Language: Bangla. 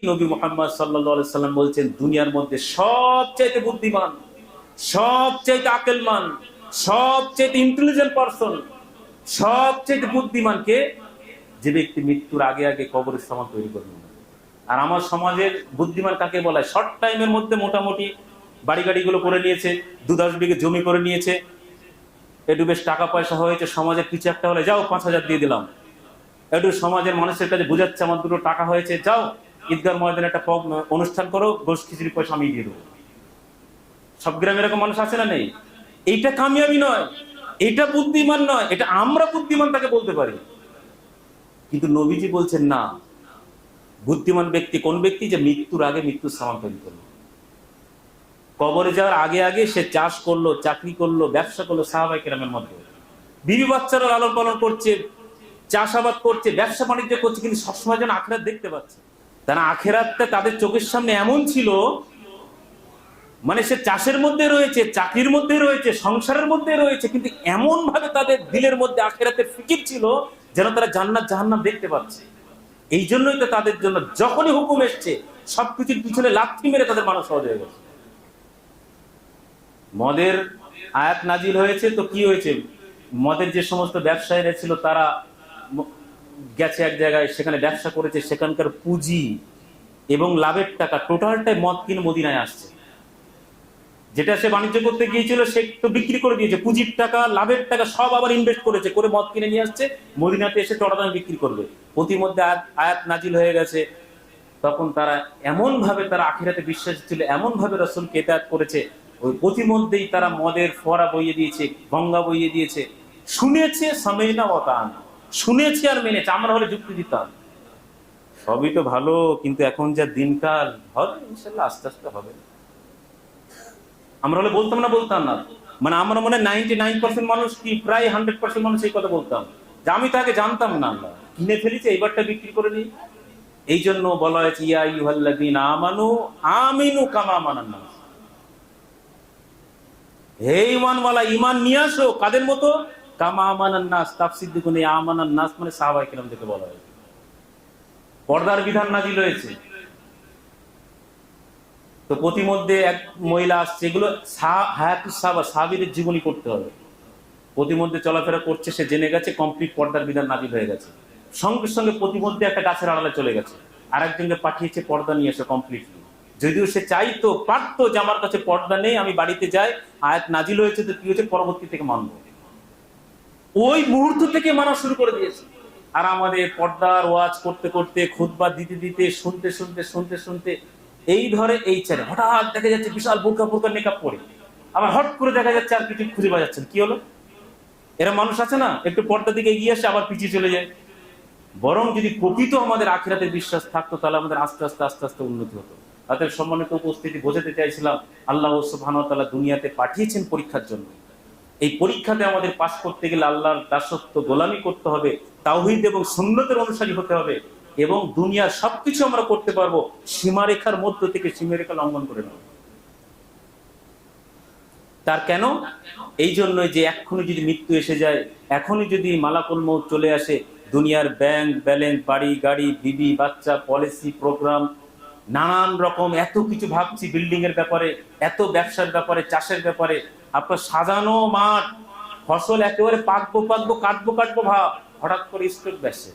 নবী মুহাম্মদ সাল্লাল্লাহু আলাইহি সাল্লাম বলছেন, দুনিয়ার মধ্যে সবচাইতে বুদ্ধিমান, সবচাইতে আকলমান, সবচাইতে ইন্টেলিজেন্ট পারসন, সবচাইতে বুদ্ধিমান কে? যে ব্যক্তি মৃত্যুর আগে আগে কবরের সমান তৈরি করবে। আর আমার সমাজের বুদ্ধিমান কাকে বলা হয়? শর্ট টাইমের মধ্যে মোটামুটি বাড়ি গাড়িগুলো করে নিয়েছে, 2-10 বিঘে জমি করে নিয়েছে, একটু বেশ টাকা পয়সা হয়েছে, সমাজের কিছু একটা হলে যাও 5,000 দিয়ে দিলাম, একটু সমাজের মানুষের কাছে বোঝাচ্ছে আমার দুটো টাকা হয়েছে, যাও ঈদগার ময়দানে একটা অনুষ্ঠান করো, গোশ খিচুড়ি পয়সা আমি দিয়ে দেবো। সব গ্রামে এরকম মানুষ আছে না নেই? এইটা কামিয়াবি নয়, এটা বুদ্ধিমান নয়, এটা আমরা বুদ্ধিমান তাকে বলতে পারি। কিন্তু নবীজি বলছেন না, বুদ্ধিমান ব্যক্তি কোন ব্যক্তি? যে মৃত্যুর আগে মৃত্যুর সামান তৈরি করলো, কবরে যাওয়ার আগে আগে সে চাষ করলো, চাকরি করলো, ব্যবসা করলো। সাহাবায়ে কেরামের মধ্যে বিবি বাচ্চারা লালন পালন করছে, চাষাবাদ করছে, ব্যবসা বাণিজ্য করছে, কিন্তু সবসময় যেন আখিরাত দেখতে পাচ্ছে। তারা আখিরাতটা তাদের চোখের সামনে এমন ছিল, মানে সে চাষের মধ্যে রয়েছে, চাকরির মধ্যে রয়েছে, সংসারের মধ্যে রয়েছে, কিন্তু এমন ভাবে তাদের দিলের মধ্যে আখিরাতের ফিকির ছিল যেন তারা জান্নাত জাহান্নাম দেখতে পাচ্ছে। এই জন্যই তো তাদের জন্য যখনই হুকুম এসছে সবকিছুর পিছনে লাথি মেরে তাদের মানুষ সহজ হয়ে গেছে। মদের আয়াত নাজিল হয়েছে তো কি হয়েছে? মদের যে সমস্ত ব্যবসায়ীরা ছিল তারা গেছে এক জায়গায়, সেখানে ব্যবসা করেছে, সেখানকার পুঁজি এবং লাভের টাকা টোটালটাই মদ কিনে মদিনায় আসছে। যেটা সে বাণিজ্য করতে গিয়েছিল সে তো বিক্রি করে দিয়েছে, পুঁজির টাকা লাভের টাকা সব আবার ইনভেস্ট করেছে, করে মদ কিনে নিয়ে আসছে, মদিনাতে এসে চড়া দামে বিক্রি করবে। প্রতিমধ্যে আয়াত নাজিল হয়ে গেছে, তখন তারা এমন ভাবে তারা আখিরাতে বিশ্বাস ছিল, এমন ভাবে রাসূলকে ইতাআত করেছে, ওই প্রতিমধ্যেই তারা মদের ফোয়ারা বইয়ে দিয়েছে, গঙ্গা বইয়ে দিয়েছে। শুনেছে সামিনা ওয়া আতানা, শুনেছে আর মেনেছে। আমরা হলে যুক্তি দিতাম সবই তো ভালো, কিন্তু এখন যা দিনকাল, হবে ইনশাআল্লাহ আস্তে আস্তে হবে। আমরা হলে বলতাম না? বলতাম না? মানে আমরা মনে 99% মানুষ কি প্রায় 100% মানুষ এই কথা বলতাম যে আমি তাকে জানতাম না, আমরা কিনে ফেলেছি, এইবারটা বিক্রি করে নিই। এই জন্য বলা হয়েছে ইয়া আইয়ুহাল্লাযীনা আমানু আমিনু কামা আমানান নাস। হে ঈমানওয়ালা, ঈমান নিয়ে আসো কাদের মতো? কামা আমানান নাস। তাফসীর দেখুন, এই আমানান নাস মানে সাহাবায়ে কেরামদেরকে বলা হয়েছে। পর্দার বিধান নাজিল হয়েছে, তো প্রতিমধ্যে এক মহিলা আসছে, এগুলো হায়াতুস সাহাবা, সাহাবীদের জীবনী করতে হবে। প্রতিমধ্যে চলাফেরা করছে, সে জেনে গেছে কমপ্লিট পর্দার বিধান নাজিল হয়ে গেছে, সঙ্গে সঙ্গে প্রতিমধ্যে একটা গাছের আড়ালে চলে গেছে, আরেকজনকে পাঠিয়েছে পর্দা নিয়ে এসে কমপ্লিটলি। যদিও সে চাইতো, পারতো যে আমার কাছে পর্দা নেই, আমি বাড়িতে যাই, আয়াত নাজিল হয়েছে তো কি হয়েছে, পরবর্তী থেকে মানবো। ওই মুহূর্ত থেকে মানা শুরু করে দিয়েছে। আর আমাদের পর্দার ওয়াজ করতে করতে, খুতবা দিতে দিতে, শুনতে শুনতে শুনতে শুনতে এই ধরে এই ছেলে হঠাৎ দেখা যাচ্ছে বিশাল বোরকা বোরকা নেকাব পরে, আবার হট করে দেখা যাচ্ছে আর কিছু খুঁজে পাওয়া যাচ্ছে না। কি হলো? এরা মানুষ আছে না, একটু পর্দার দিকে এগিয়ে আসে আবার পিছিয়ে চলে যায়। বরং যদি প্রকৃত আমাদের আখিরাতের বিশ্বাস থাকতো, তাহলে আমাদের আস্তে আস্তে আস্তে আস্তে উন্নতি হতো। তাদের সম্মানিত উপস্থিতি বোঝাতে চাইছিলাম, আল্লাহ সুবহানাহু ওয়া তাআলা দুনিয়াতে পাঠিয়েছেন পরীক্ষার জন্য। এই পরীক্ষাতে আমাদের পাস করতে গেলে আল্লাহর দাসত্ব, গোলামি করতে হবে, তাওহীদ এবং সুন্নতের অনুসারী হতে হবে, এবং দুনিয়ার সবকিছু আমরা করতে পারবো সীমারেখার মধ্য থেকে সীমারেখা লঙ্ঘন করে নেব। তার কেন? এই জন্যই যে এখনই যদি মৃত্যু এসে যায়, এখনই যদি মালাকুল মউত চলে আসে, দুনিয়ার ব্যাংক ব্যালেন্স, বাড়ি গাড়ি, বিবি বাচ্চা, পলিসি প্রোগ্রাম, নানান রকম এত কিছু ভাবছি, বিল্ডিং এর ব্যাপারে, এত ব্যবসার ব্যাপারে, চাষের ব্যাপারে, আপনার সাজানো মাঠ, ফসল একেবারে পাকবো পাকবো, কাটবো কাটবো ভাব, হঠাৎ করে স্ট্রোক ব্যাসে